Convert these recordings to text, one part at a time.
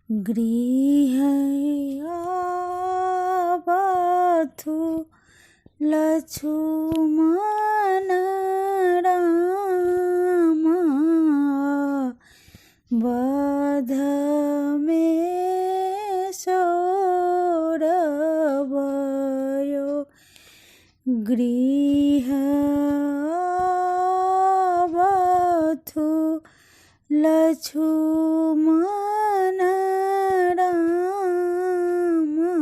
गृह आबथु लक्ष्मण रामा बध में सौरभयो गृह आबथु लक्ष्मण रामा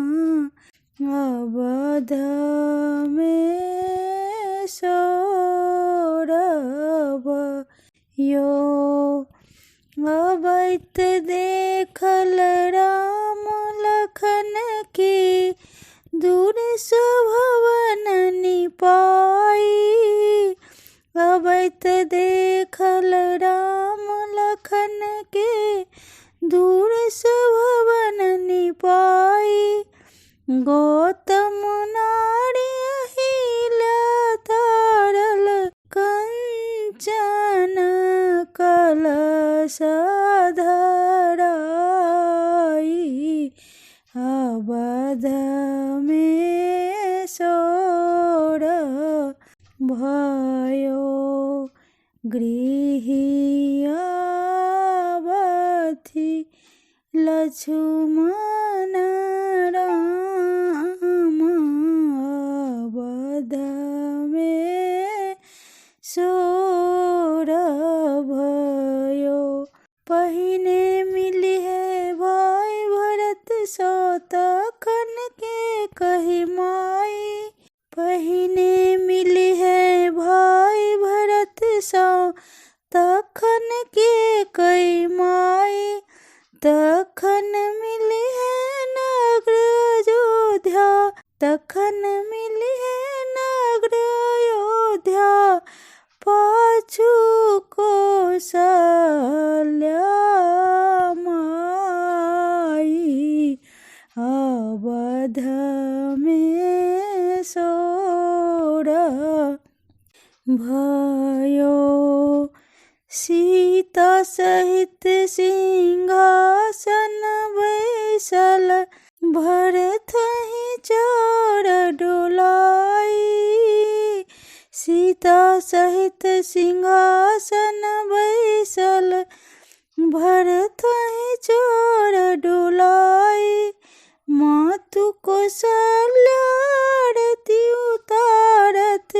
अवध में सौरभयो अबैत देखल राम लखन के दूर भवन निपाई अबैत देखल राम लखन के दूर भवन निपाई गौतम नारी अहिल्या तारल कंचन कलश धराई अवध में सौरभयो गृह आबथि लक्ष्मण रामा अवध में सौरभयो पहिने मिली है भाई भरत सो तखन के कही माई पहिने मिली है भाई भरत सो तखन के कही माई तखन मिली है नगर अयोध्या तखन मिली है नगर अयोध्या पाछू कौशल्या माई अवध में सौरभयो सीता सहित सिंहासन बैसल भरत ही चार डोलाई सीता सहित सिंहासन बैसल भरत ही चार डोलाई मातु कौशल्या आरती उतारत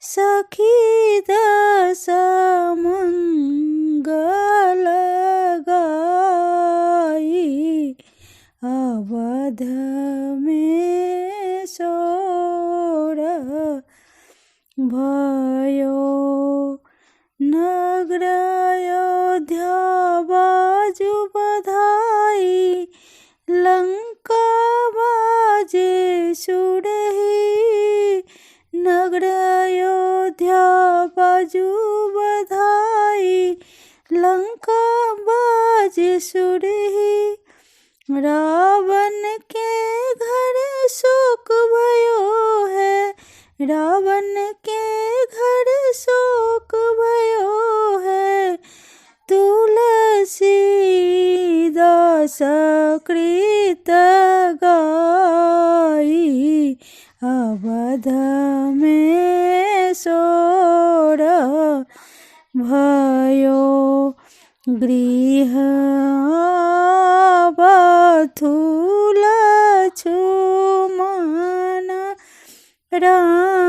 सखी दस मंगल गाई अवध में सौरभयो नगर अयोध्या बाजू बधाई लंका बाजे सुरही नगर अयोध्या बाजू बधाई लंका बाजे सुरही रावण के घर शोक भयो है रावण के घर शोक भयो है तुलसीदास कृत गाई अवध में सौरभयो गृह आबथु लक्ष्मण रामा